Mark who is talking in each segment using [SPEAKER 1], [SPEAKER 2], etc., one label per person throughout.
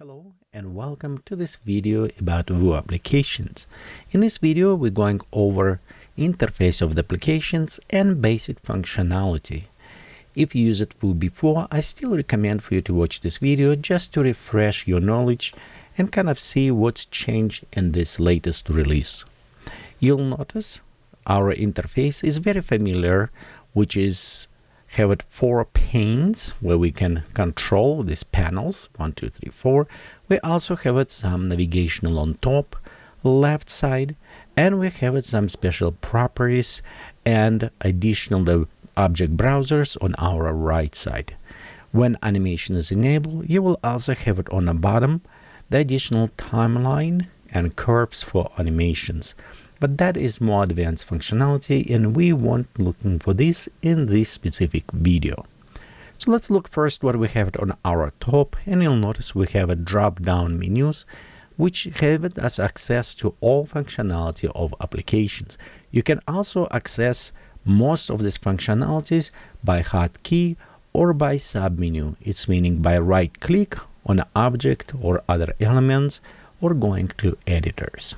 [SPEAKER 1] Hello and welcome to this video about Vue applications. In this video we're going over interface of the applications and basic functionality. If you used Vue before, I still recommend for you to watch this video just to refresh your knowledge and kind of see what's changed in this latest release. You'll notice our interface is very familiar, which is have it 4 panes where we can control these panels 1, 2, 3, 4. We also have it some navigational on top left side, and we have it some special properties and additional object browsers on our right side. When animation is enabled, you will also have it on the bottom the additional timeline and curves for animations. But that is more advanced functionality, and we weren't looking for this in this specific video. So let's look first what we have on our top, and you'll notice we have a drop-down menus which have it as access to all functionality of applications. You can also access most of these functionalities by hotkey or by submenu. It's meaning by right-click on an object or other elements or going to editors.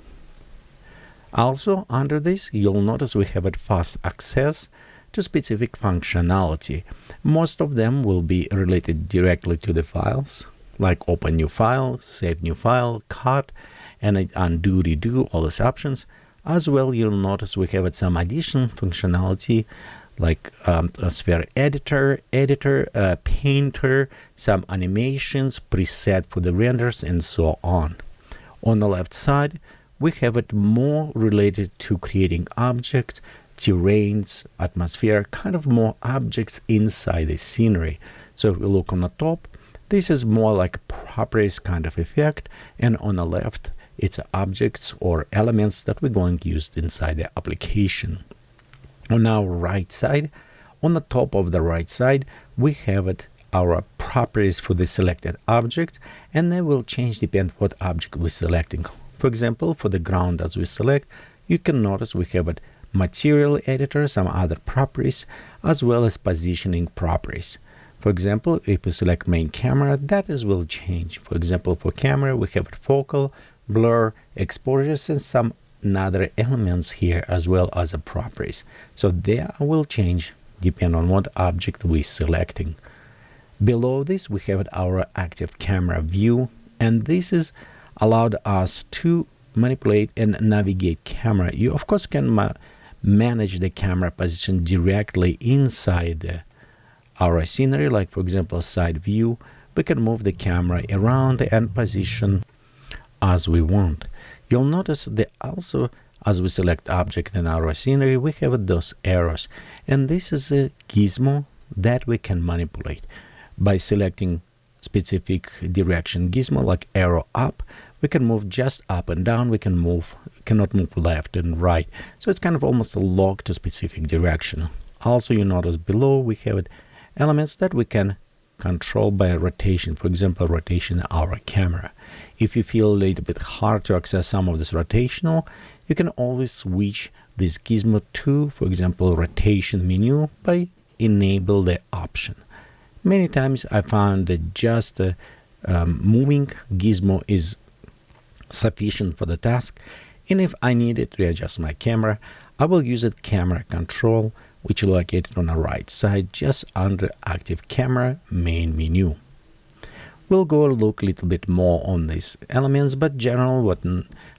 [SPEAKER 1] Also, under this, you'll notice we have a fast access to specific functionality. Most of them will be related directly to the files, like open new file, save new file, cut, and undo, redo, all these options. As well, you'll notice we have some additional functionality like a sphere editor, painter, some animations, preset for the renders, and so on. On the left side, we have it more related to creating objects, terrains, atmosphere, kind of more objects inside the scenery. So if we look on the top, this is more like a properties kind of effect, and on the left, it's objects or elements that we're going to use inside the application. On our right side, on the top of the right side, we have it our properties for the selected object, and they will change depending what object we're selecting. For example, for the ground as we select, you can notice we have a material editor, some other properties, as well as positioning properties. For example, if we select main camera, that will change. For example, for camera, we have focal, blur, exposures, and some other elements here as well as properties. So they will change depending on what object we're selecting. Below this, we have our active camera view, and this is allowed us to manipulate and navigate camera. You of course can manage the camera position directly inside our scenery, like for example side view. We can move the camera around and position as we want. You'll notice that also as we select object in our scenery, we have those arrows, and this is a gizmo that we can manipulate by selecting specific direction gizmo like arrow up. We can move just up and down. We cannot move left and right. So it's kind of almost a log to specific direction. Also, you notice below we have elements that we can control by rotation. For example, rotation our camera. If you feel a little bit hard to access some of this rotational, you can always switch this gizmo to, for example, rotation menu by enable the option. Many times I found that just moving gizmo is sufficient for the task, and if I needed to adjust my camera, I will use it camera control, which is located on the right side just under active camera main menu. We'll go look a little bit more on these elements, but general what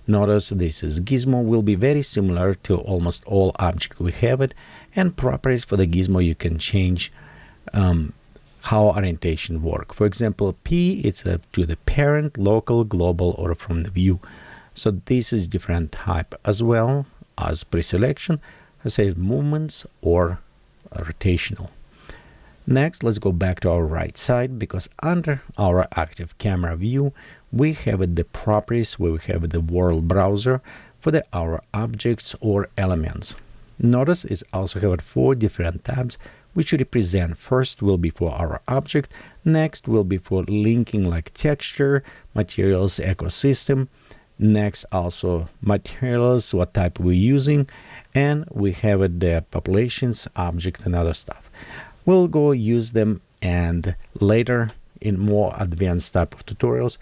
[SPEAKER 1] notice this is gizmo will be very similar to almost all objects we have it, and properties for the gizmo you can change how orientation work. For example, P it's to the parent, local, global, or from the view. So this is different type as well as pre-selection, I say movements or rotational. Next, let's go back to our right side, because under our active camera view, we have the properties where we have the world browser for our objects or elements. Notice it's also have 4 different tabs which represent first will be for our object, next will be for linking like texture, materials, ecosystem, next also materials, what type we're using, and we have the populations, object, and other stuff. We'll go use them, and later in more advanced type of tutorials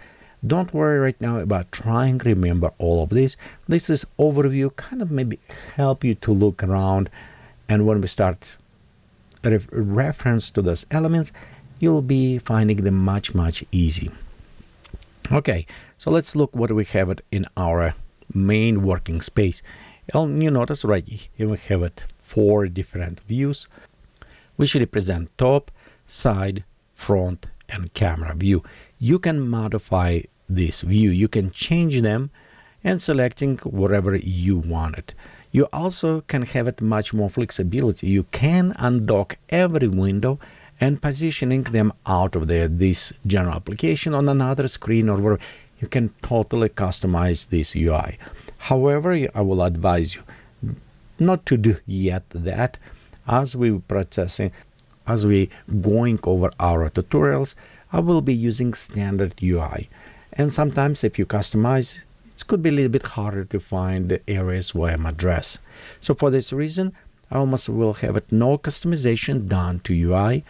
[SPEAKER 1] Don't worry right now about trying to remember all of this. This is overview, kind of maybe help you to look around, and when we start reference to those elements, you'll be finding them much easy. Okay, so let's look what we have it in our main working space. And you notice right here we have it 4 different views, which represent top, side, front, and camera view. You can modify this view. You can change them and selecting whatever you want it. You also can have it much more flexibility. You can undock every window and positioning them out of this general application on another screen or wherever. You can totally customize this UI. However, I will advise you not to do yet that. As we going over our tutorials, I will be using standard UI. And sometimes if you customize, it could be a little bit harder to find the areas where I'm addressed. So for this reason, I almost will have it no customization done to UI.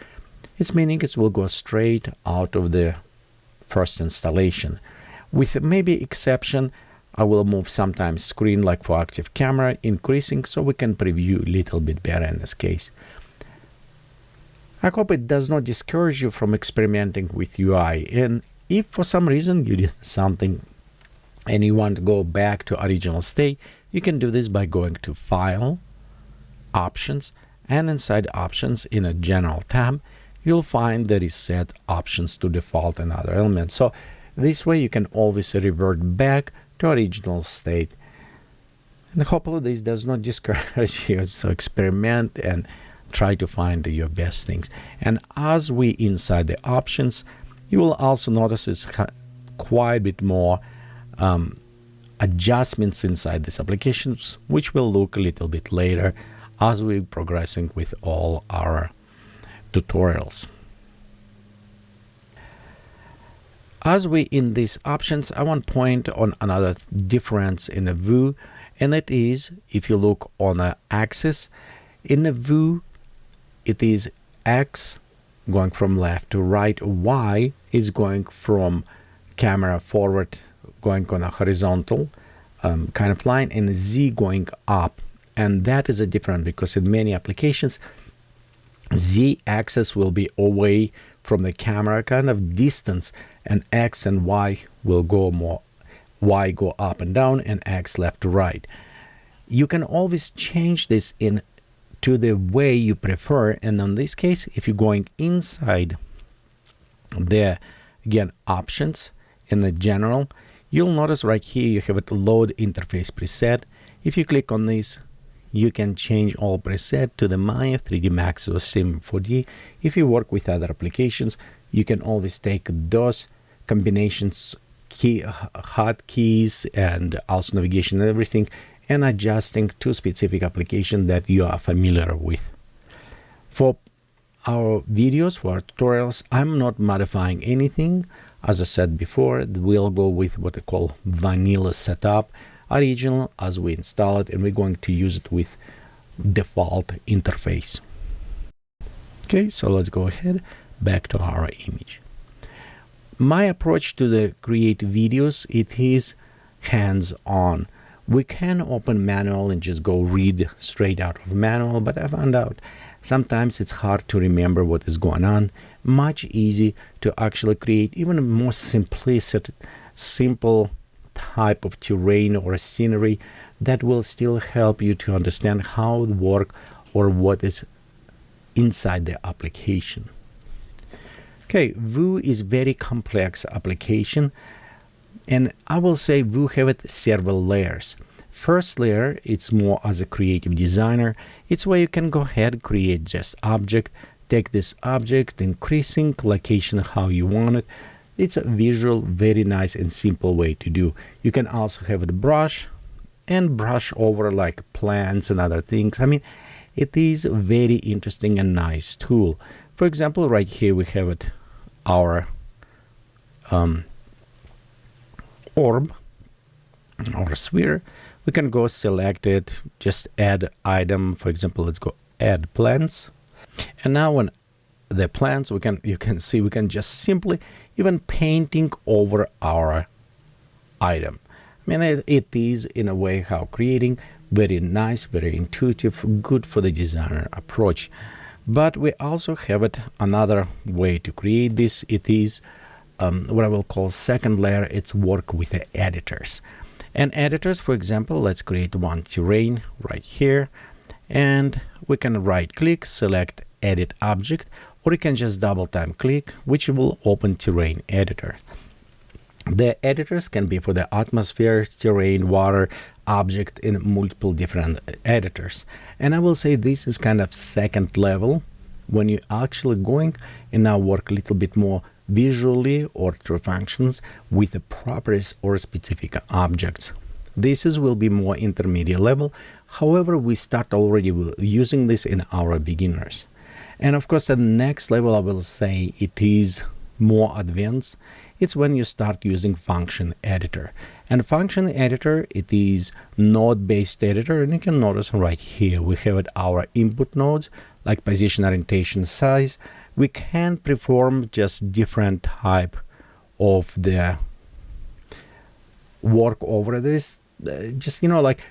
[SPEAKER 1] It's meaning it will go straight out of the first installation. With maybe exception, I will move sometimes screen like for active camera, increasing so we can preview a little bit better in this case. I hope it does not discourage you from experimenting with UI. And if for some reason you did something and you want to go back to original state, you can do this by going to File, Options, and inside Options in a General tab, you'll find the Reset Options to Default and other elements. So this way you can always revert back to original state. And hopefully this does not discourage you. So experiment and try to find your best things. And as we inside the options, you will also notice it's quite a bit more adjustments inside these applications, which will look a little bit later as we're progressing with all our tutorials. As we in these options, I want to point on another difference in the view, and that is if you look on the axis in the view, it is X going from left to right, Y is going from camera forward, going on a horizontal kind of line, and Z going up. And that is a different because in many applications, Z axis will be away from the camera kind of distance, and X and Y will go more, Y go up and down, and X left to right. You can always change this in to the way you prefer, and in this case, if you're going inside the again options in the general, you'll notice right here you have a load interface preset. If you click on this, you can change all preset to the Maya 3D Max or Sim 4D. If you work with other applications, you can always take those combinations, hotkeys, and also navigation and everything, and adjusting to specific application that you are familiar with. For our videos, for our tutorials, I'm not modifying anything. As I said before, we'll go with what I call vanilla setup, original as we install it, and we're going to use it with default interface. Okay, so let's go ahead back to our image. My approach to the create videos, it is hands-on. We can open manual and just go read straight out of manual, but I found out sometimes it's hard to remember what is going on. Much easy to actually create even a more simple type of terrain or scenery that will still help you to understand how it works or what is inside the application. Okay, Vue is very complex application, and I will say Vue have it several layers. First layer, it's more as a creative designer. It's where you can go ahead, create just object, take this object, increasing location how you want it. It's a visual, very nice and simple way to do. You can also have it brush and brush over like plants and other things. I mean, it is a very interesting and nice tool. For example, right here we have it, our orb or sphere. We can go select it, just add item. For example, let's go add plants. And now when the plans, you can see we can just simply even painting over our item. I mean, it is in a way how creating very nice, very intuitive, good for the designer approach. But we also have it another way to create this. It is what I will call second layer. It's work with the editors. And editors, for example, let's create one terrain right here. And we can right click, select edit object, or you can just double time click, which will open terrain editor. The editors can be for the atmosphere, terrain, water, object in multiple different editors. And I will say this is kind of second level when you're actually going and now work a little bit more visually or through functions with the properties or specific objects. This will be more intermediate level. However, we start already using this in our beginners. And of course, the next level, I will say it is more advanced. It's when you start using function editor. And function editor, it is node-based editor. And you can notice right here, we have our input nodes, like position, orientation, size. We can perform just different type of the work over this. Just, like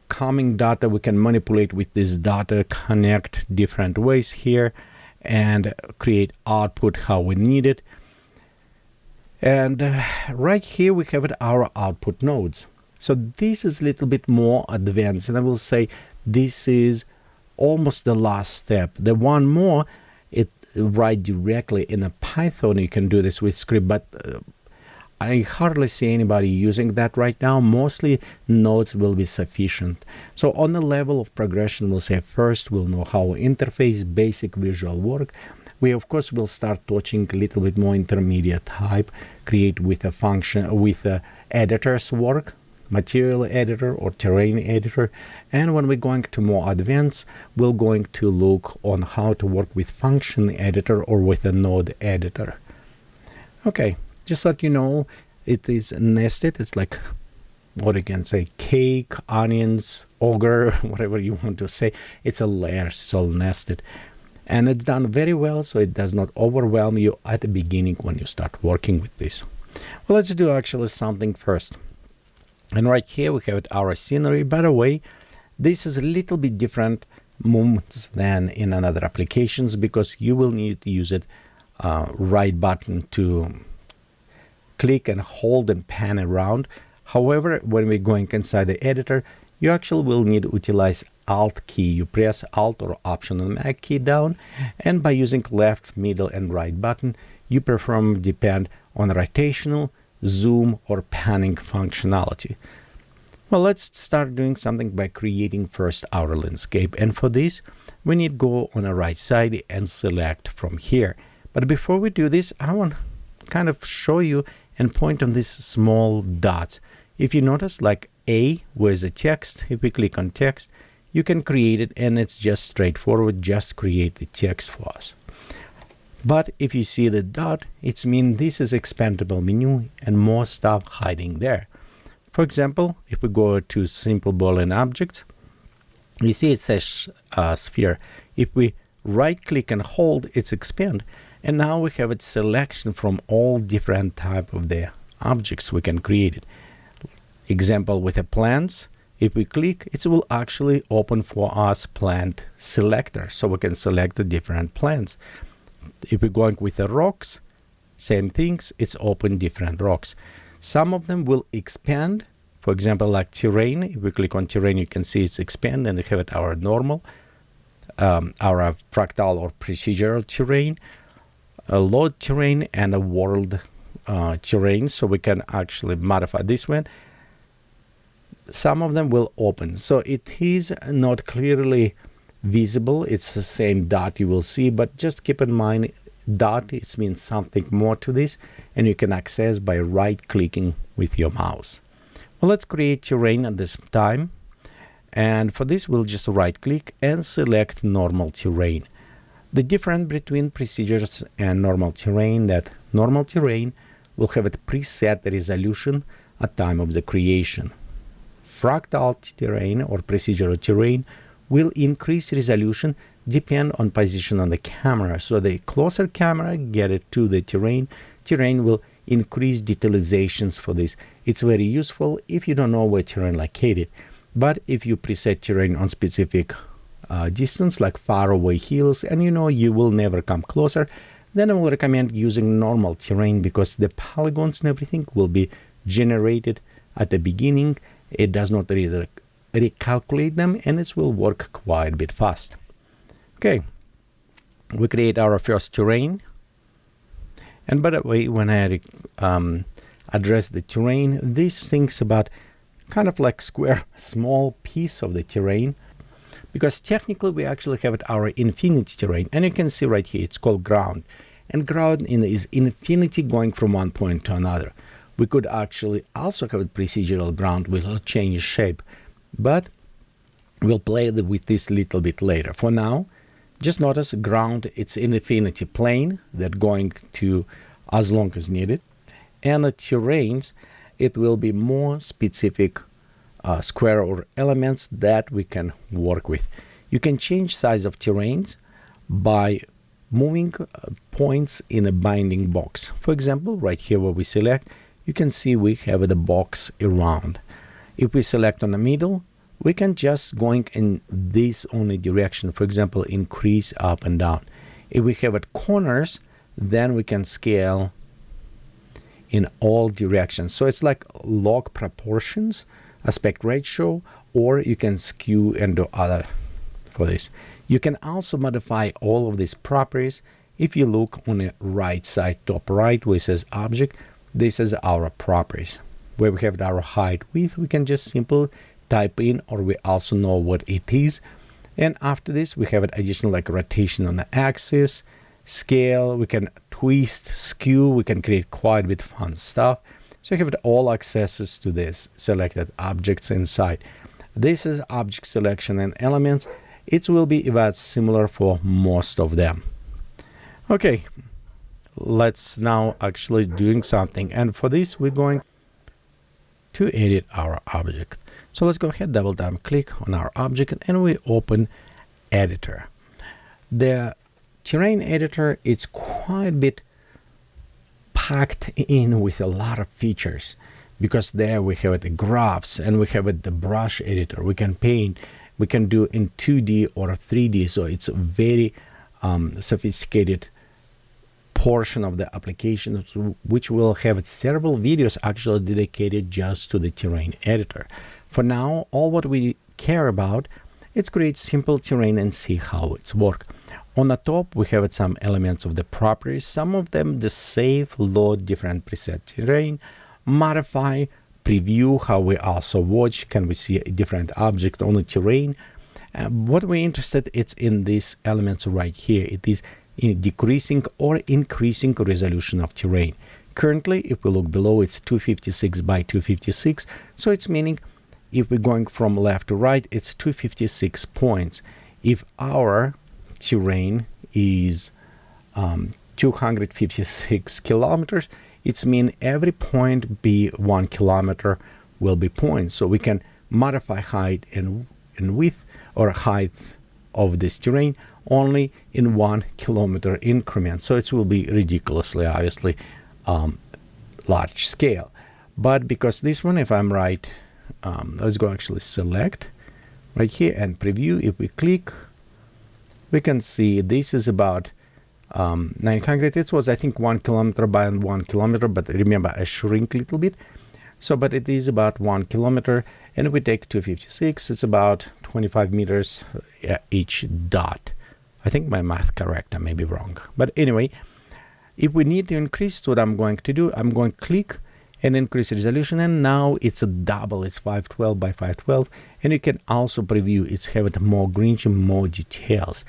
[SPEAKER 1] coming data, we can manipulate with this data, connect different ways here, and create output how we need it. And right here we have our output nodes. So this is a little bit more advanced, and I will say this is almost the last step. The one more, it write directly in a Python. You can do this with script, but I hardly see anybody using that right now. Mostly nodes will be sufficient. So on the level of progression, we'll say first we'll know how interface, basic visual work. We of course will start touching a little bit more intermediate type, create with a function, with a editor's work, material editor or terrain editor. And when we're going to more advanced, we're going to look on how to work with function editor or with a node editor. Okay, just let you know, it is nested. It's like, what you can say, cake, onions, ogre, whatever you want to say. It's a layer, so nested. And it's done very well, so it does not overwhelm you at the beginning when you start working with this. Well, let's do actually something first. And right here we have our scenery. By the way, this is a little bit different movements than in another applications, because you will need to use it right button to click and hold and pan around. However, when we're going inside the editor, you actually will need to utilize Alt key. You press Alt or Option and Mac key down, and by using left, middle, and right button, you perform depend on rotational, zoom, or panning functionality. Well, let's start doing something by creating first our landscape. And for this, we need to go on the right side and select from here. But before we do this, I want to kind of show you and point on these small dots. If you notice, like A, where's the text, if we click on text, you can create it, and it's just straightforward, just create the text for us. But if you see the dot, it means this is expandable menu and more stuff hiding there. For example, if we go to simple Boolean objects, you see it says sphere. If we right click and hold, it's expand. And now we have a selection from all different type of the objects we can create it. Example with the plants. If we click, it will actually open for us plant selector, so we can select the different plants. If we're going with the rocks, same things, it's open different rocks. Some of them will expand, for example, like terrain. If we click on terrain, you can see it's expand, and we have it our normal, our fractal or procedural terrain, a load terrain, and a world terrain, so we can actually modify this one. Some of them will open, so it is not clearly visible. It's the same dot you will see, but just keep in mind dot, it means something more to this, and you can access by right clicking with your mouse. Well, let's create terrain at this time, and for this we'll just right click and select normal terrain. The difference between procedures and normal terrain, that normal terrain will have a preset resolution at time of the creation. Fractal terrain or procedural terrain will increase resolution depend on position on the camera. So the closer camera get it to the terrain will increase detailations for this. It's very useful if you don't know where terrain located. But if you preset terrain on specific distance, like far away hills, and you know you will never come closer, then I will recommend using normal terrain, because the polygons and everything will be generated at the beginning. It does not recalculate them, and it will work quite a bit fast. Okay, we create our first terrain. And by the way, when I address the terrain, this thinks about kind of like square, small piece of the terrain, because technically we actually have it our infinity terrain, and you can see right here it's called ground, and ground is infinity going from one point to another. We could actually also have a procedural ground, will change shape, but we'll play with this a little bit later. For now, just notice ground, it's infinity plane that going to as long as needed, and the terrains, it will be more specific square or elements that we can work with. You can change size of terrains by moving points in a binding box. For example, right here where we select, you can see we have the box around. If we select on the middle, we can just going in this only direction. For example, increase up and down. If we have at corners, then we can scale in all directions. So it's like log proportions, aspect ratio, or you can skew and do other for this. You can also modify all of these properties. If you look on the right side, top right, where it says object, this is our properties. Where we have our height, width, we can just simply type in, or we also know what it is. And after this, we have an additional like rotation on the axis, scale, we can twist, skew, we can create quite a bit fun stuff. So you have all accesses to this selected objects inside. This is object selection and elements. It will be about similar for most of them. Okay, let's now actually doing something. And for this, we're going to edit our object. So let's go ahead, double click on our object, and we open editor. The terrain editor, it's quite a bit packed in with a lot of features, because there we have the graphs, and we have the brush editor. We can paint, we can do in 2D or 3D. So it's a very sophisticated portion of the application, which will have several videos actually dedicated just to the terrain editor. For now, all what we care about is create simple terrain and see how it's work. On the top, we have some elements of the properties. Some of them the save, load different preset terrain, modify, preview, how we also watch, can we see a different object on the terrain. What we're interested, it's in these elements right here. It is in decreasing or increasing resolution of terrain. Currently, if we look below, it's 256 by 256. So it's meaning if we're going from left to right, it's 256 points. If our terrain is 256 kilometers, it's mean every point be 1 kilometer will be points. So we can modify height and width or height of this terrain only in 1 kilometer increment. So it will be ridiculously, obviously, large scale. But because this one, if I'm right, let's go actually select right here and preview. If we click, we can see this is about 900. It was, I think, 1 kilometer by 1 kilometer, but remember, I shrink a little bit. So, but it is about 1 kilometer, and if we take 256, it's about 25 meters each dot. I think my math correct, I may be wrong. But anyway, if we need to increase, what I'm going to do, I'm going to click and increase resolution, and now it's a double, it's 512 by 512, and you can also preview, it's have more grain, more details.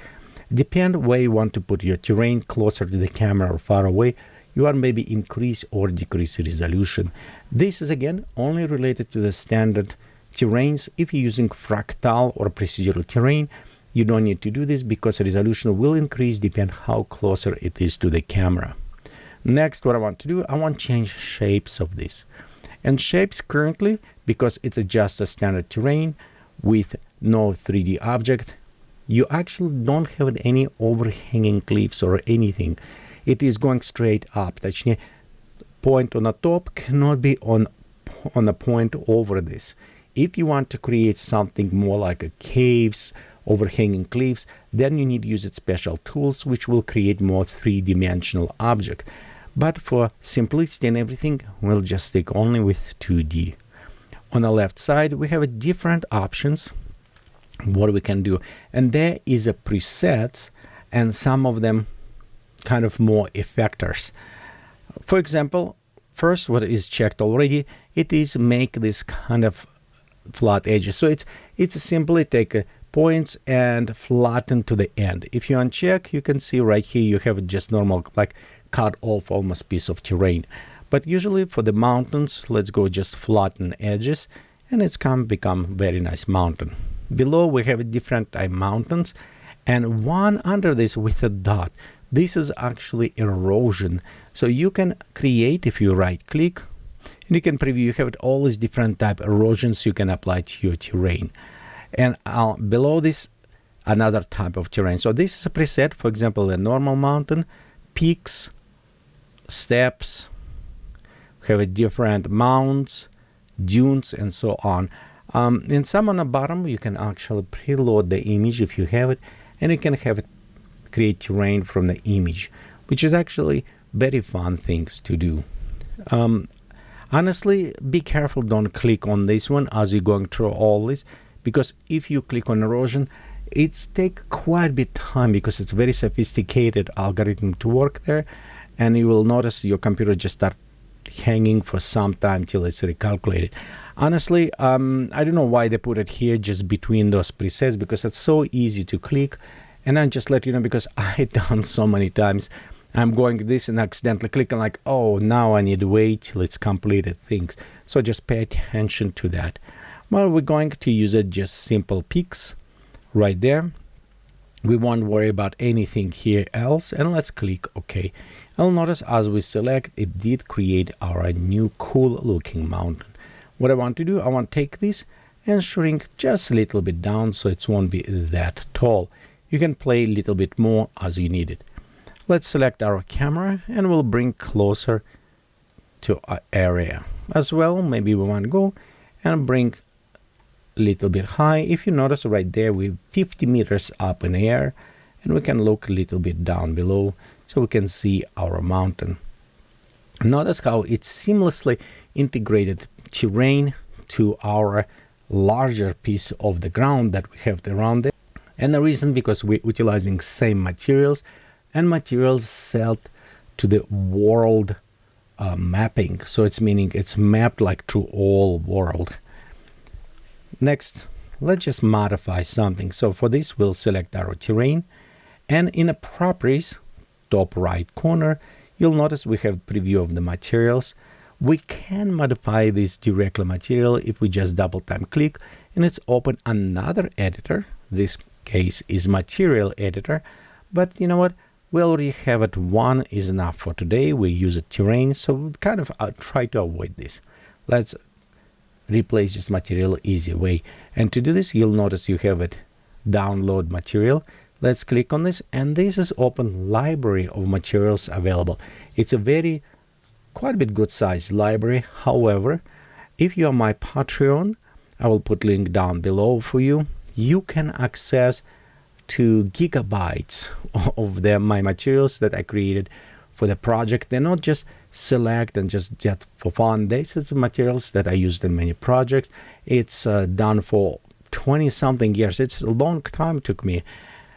[SPEAKER 1] Depend where you want to put your terrain, closer to the camera or far away, you are maybe increase or decrease resolution. This is again only related to the standard terrains. If you're using fractal or procedural terrain, you don't need to do this because resolution will increase depend how closer it is to the camera. Next, what I want to do, I want to change shapes of this. And shapes currently, because it's just a standard terrain with no 3D object, you actually don't have any overhanging cliffs or anything. It is going straight up. Точнее, point on the top cannot be on a point over this. If you want to create something more like a caves, overhanging cliffs, then you need to use special tools which will create more three-dimensional object. But for simplicity and everything, we'll just stick only with 2D. On the left side, we have different options what we can do, and there is a presets, and some of them kind of more effectors. For example, first, what is checked already, it is make this kind of flat edges. So it's simply take points and flatten to the end. If you uncheck, you can see right here you have just normal, like cut off almost piece of terrain. But usually for the mountains, let's go just flatten edges, and it's become very nice mountain. Below we have different type mountains, and one under this with a dot. This is actually erosion. So you can create, if you right click, and you can preview, you have all these different type erosions you can apply to your terrain. And below this, another type of terrain. So this is a preset, for example, a normal mountain, peaks, steps, have a different mounds, dunes, and so on. And some on the bottom, you can actually preload the image if you have it, and you can have it create terrain from the image, which is actually very fun things to do. Honestly, be careful, don't click on this one as you're going through all this, because if you click on erosion, it's take quite a bit time because it's very sophisticated algorithm to work there, and you will notice your computer just start hanging for some time till it's recalculated. Honestly, I don't know why they put it here just between those presets, because it's so easy to click. And I just let you know, because I done so many times. I'm going this and accidentally click and like, oh, now I need to wait till it's completed things. So just pay attention to that. Well, we're going to use it just simple peaks right there. We won't worry about anything here else, and let's click OK. I'll notice as we select, it did create our new cool looking mountain. What I want to do, I want to take this and shrink just a little bit down so it won't be that tall. You can play a little bit more as you need it. Let's select our camera and we'll bring closer to our area. As well, maybe we want to go and bring a little bit high. If you notice right there, we're 50 meters up in the air, and we can look a little bit down below so we can see our mountain. Notice how it's seamlessly integrated terrain to our larger piece of the ground that we have around it. And the reason, because we're utilizing same materials, and materials set to the world mapping. So it's meaning it's mapped like to all world. Next, let's just modify something. So for this, we'll select our terrain, and in the properties, top right corner, you'll notice we have preview of the materials. We can modify this directly material if we just double time click, and it's open another editor. This case is material editor, but you know what? We already have it. One is enough for today. We use it terrain, so kind of try to avoid this. Let's replace this material easy way. And to do this, you'll notice you have it download material. Let's click on this, and this is open library of materials available. It's a quite a bit good sized library. However, if you are my Patreon, I will put link down below for you. You can access to gigabytes of my materials that I created for the project. They're not just select and just get for fun. This is the materials that I used in many projects. It's done for 20 something years. It's a long time it took me.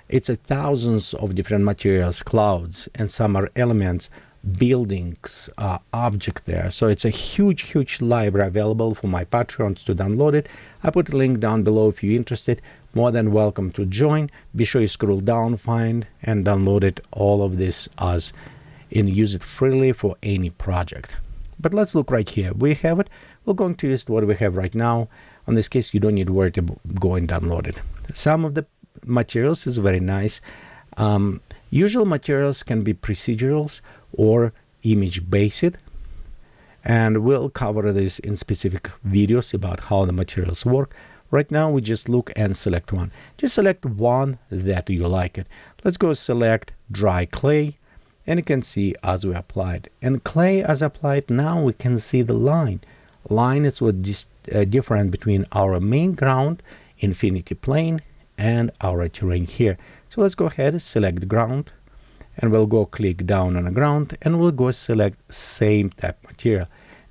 [SPEAKER 1] It's thousands of different materials, clouds, and some are elements, buildings, object there. So it's a huge library available for my Patreons to download it. I put a link down below if you're interested. More than welcome to join. Be sure you scroll down, find and download it, all of this and use it freely for any project. But let's look right here. We have it. We're going to use what we have right now. In this case, you don't need to worry to go and download it. Some of the materials is very nice. Usual materials can be procedurals or image based, and we'll cover this in specific videos about how the materials work. Right now, we just look and select one. Just select one that you like it. Let's go select dry clay, and you can see as we applied. And clay as applied, now we can see the line. Line is what different between our main ground, infinity plane, and our terrain here. So let's go ahead and select ground, and we'll go click down on the ground, and we'll go select same type material.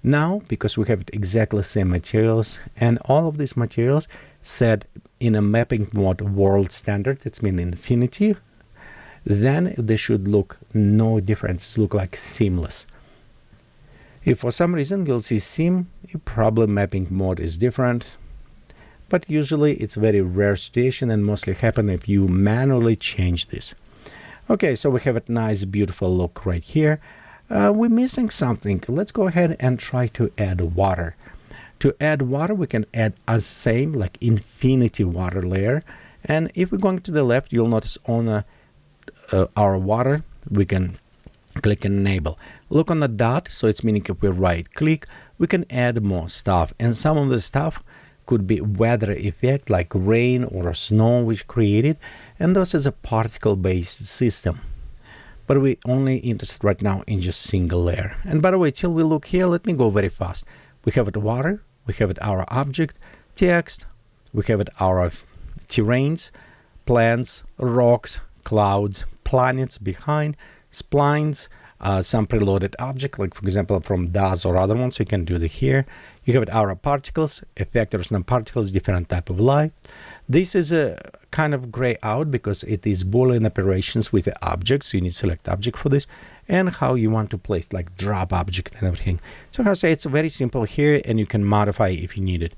[SPEAKER 1] Now, because we have exactly same materials, and all of these materials set in a mapping mode world standard, it's mean infinity, then they should look no different, look like seamless. If for some reason you'll see seam, probably mapping mode is different, but usually it's very rare situation and mostly happen if you manually change this. Okay, so we have a nice beautiful look right here. We're missing something. Let's go ahead and try to add water. To add water, we can add a same like infinity water layer. And if we're going to the left, you'll notice on our water, we can click enable. Look on the dot, so it's meaning if we right click, we can add more stuff. And some of the stuff could be weather effect like rain or snow which created. And this is a particle based system. But we're only interested right now in just single layer. And by the way, till we look here, let me go very fast. We have it water, we have it our object, text, we have it our terrains, plants, rocks, clouds, planets behind, splines, some preloaded object, like for example from DAS or other ones, you can do it here. You have it our particles, effectors and particles, different type of light. This is a kind of gray out because it is Boolean operations with the objects. So you need to select object for this, and how you want to place like drop object and everything. So I say it's very simple here, and you can modify if you need it.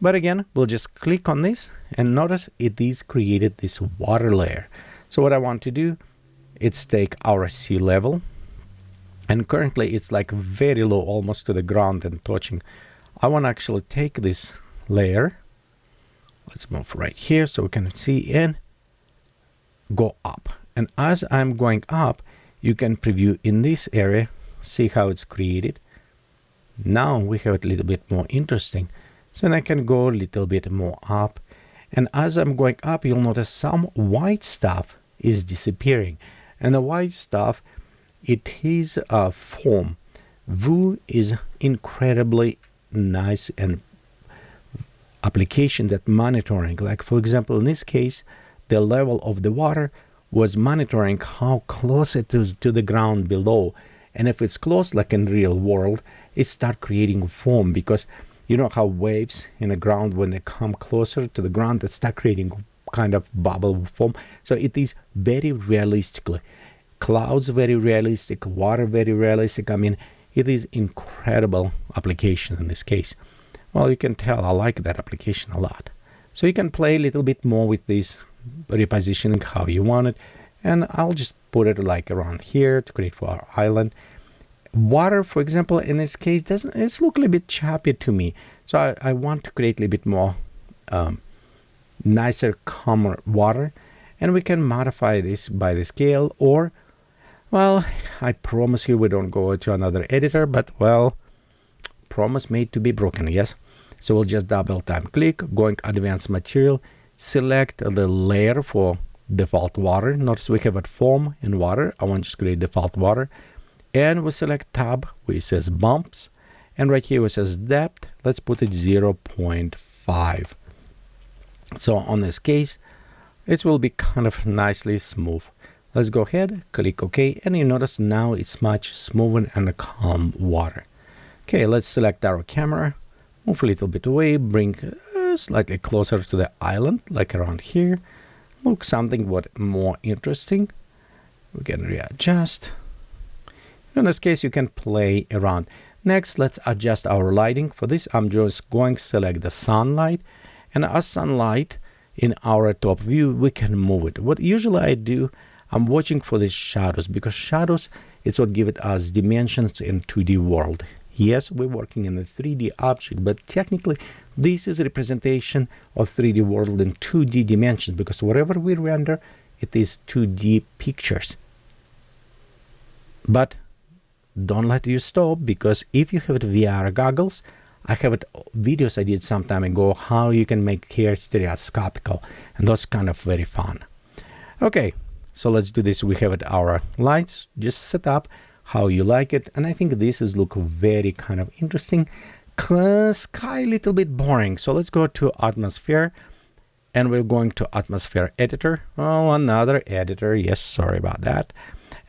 [SPEAKER 1] But again, we'll just click on this and notice it is created this water layer. So what I want to do, it's take our sea level, and currently it's like very low, almost to the ground and touching. I want to actually take this layer. Let's move right here so we can see and go up. And as I'm going up, you can preview in this area, see how it's created. Now we have it a little bit more interesting. So then I can go a little bit more up. And as I'm going up, you'll notice some white stuff is disappearing. And the white stuff, it is a form. Vue is incredibly nice and application that monitoring, like for example in this case the level of the water was monitoring how close it is to the ground below, and if it's close like in real world, it start creating foam, because you know how waves in the ground, when they come closer to the ground, that start creating kind of bubble foam. So it is very realistically, clouds very realistic, water very realistic. I mean, it is incredible application in this case. Well, you can tell I like that application a lot. So you can play a little bit more with this repositioning how you want it. And I'll just put it like around here to create for our island. Water, for example, in this case, it's look a little bit choppy to me. So I want to create a little bit more nicer, calmer water. And we can modify this by the scale, or, well, I promise you we don't go to another editor, but well, promise made to be broken, yes? So we'll just double time click, going advanced material, select the layer for default water. Notice we have a form in water. I want to just create default water. And we select tab where it says bumps. And right here it says depth. Let's put it 0.5. So on this case, it will be kind of nicely smooth. Let's go ahead, click OK. And you notice now it's much smoother and calm water. Okay, let's select our camera, move a little bit away, bring slightly closer to the island, like around here. Look something what more interesting. We can readjust. In this case, you can play around. Next, let's adjust our lighting. For this, I'm just going to select the sunlight. And as sunlight in our top view, we can move it. What usually I do, I'm watching for these shadows, because shadows is what give it us dimensions in 2D world. Yes, we're working in a 3D object, but technically this is a representation of 3D world in 2D dimensions, because whatever we render, it is 2D pictures. But don't let you stop, because if you have VR goggles, I have videos I did some time ago how you can make hair stereoscopical, and that's kind of very fun. Okay, so let's do this. We have our lights just set up how you like it, and I think this is look very kind of interesting. Sky a little bit boring, so let's go to atmosphere, and we're going to atmosphere editor. Oh, another editor. Yes, sorry about that.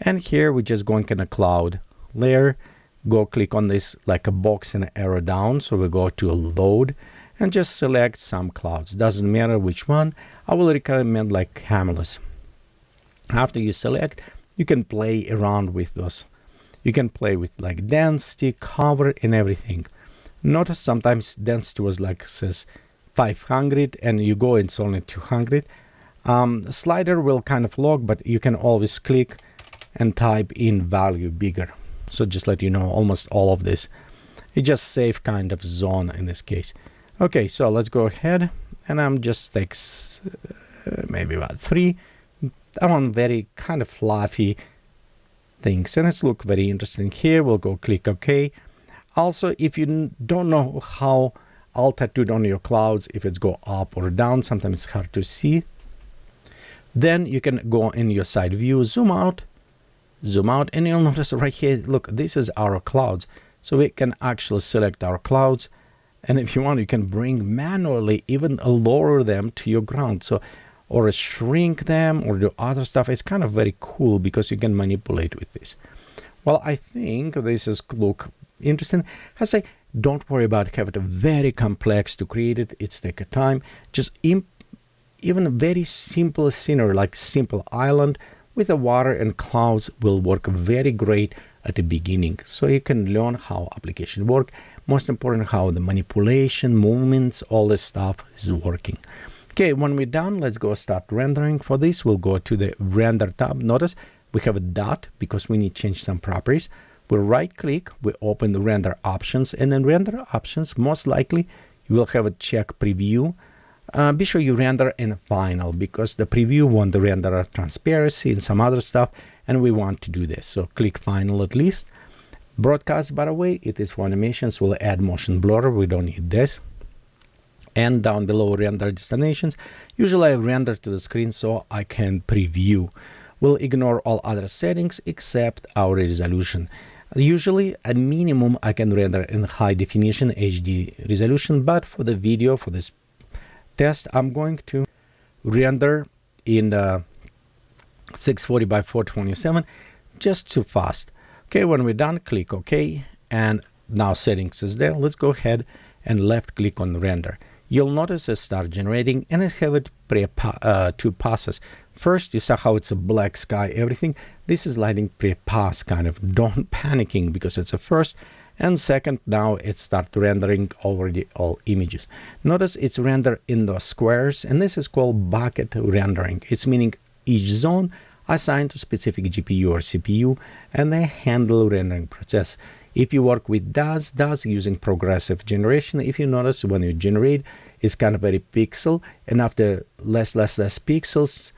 [SPEAKER 1] And here we're just going in a cloud layer. Go click on this like a box and an arrow down. So we go to load and just select some clouds. Doesn't matter which one. I will recommend like Cumulus. After you select, you can play around with those. You can play with like density, cover, and everything. Notice sometimes density was like says 500 and you go it's only 200. Slider will kind of log, but you can always click and type in value bigger. So just let you know, almost all of this, it just safe kind of zone in this case. Okay, so let's go ahead, and I'm just like maybe about 3. I want very kind of fluffy things, and it's look very interesting here. We'll go click OK. Also, if you don't know how altitude on your clouds, if it's go up or down, sometimes it's hard to see, then you can go in your side view, zoom out, and you'll notice right here, look, this is our clouds. So we can actually select our clouds, and if you want, you can bring manually, even lower them to your ground, so or shrink them or do other stuff. It's kind of very cool because you can manipulate with this. Well, I think this is look interesting. I say, don't worry about having it very complex to create it. It's take a time. Just even a very simple scenery, like simple island with the water and clouds will work very great at the beginning. So you can learn how application work. Most important, how the manipulation, movements, all this stuff is working. Okay, when we're done, let's go start rendering. For this, we'll go to the render tab. Notice we have a dot because we need to change some properties. We'll right click, we open the render options, and then render options, most likely you will have a check preview. Be sure you render in final because the preview want to render transparency and some other stuff, and we want to do this. So click final at least. Broadcast, by the way, it is for animations. We'll add motion blur. We don't need this. And down below render destinations, usually I render to the screen so I can preview. We'll ignore all other settings except our resolution. Usually a minimum I can render in high definition HD resolution, but for the video, for this test, I'm going to render in 640 by 427, just too fast. Okay, when we're done, click OK, and now settings is there. Let's go ahead and left click on render. You'll notice it start generating, and it have it two passes. First, you saw how it's a black sky, everything. This is lighting pre-pass kind of. Don't panicking because it's a first. And second, now it start rendering already all images. Notice it's render in the squares, and this is called bucket rendering. It's meaning each zone assigned to specific GPU or CPU, and they handle rendering process. If you work with DAS using progressive generation, if you notice when you generate, it's kind of very pixel, and after less pixels,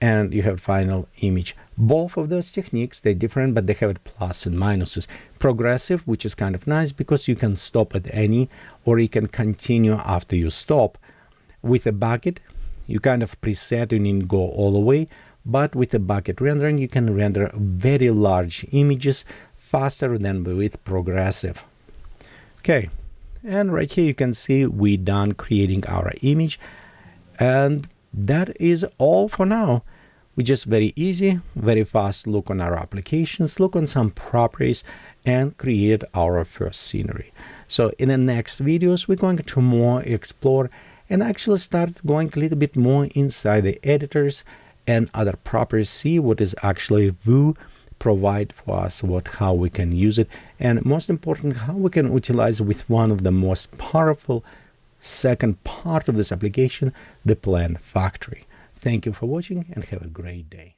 [SPEAKER 1] and you have final image. Both of those techniques, they're different, but they have plus and minuses. Progressive, which is kind of nice because you can stop at any, or you can continue after you stop. With a bucket, you kind of preset, you need to go all the way, but with a bucket rendering, you can render very large images faster than with progressive. Okay, and right here you can see we done creating our image, and that is all for now. We just very easy, very fast look on our applications, look on some properties, and create our first scenery. So in the next videos, we're going to more explore and actually start going a little bit more inside the editors and other properties, see what is actually Vue provide for us, how we can use it, and most important, how we can utilize with one of the most powerful second part of this application, the plan factory. Thank you for watching and have a great day.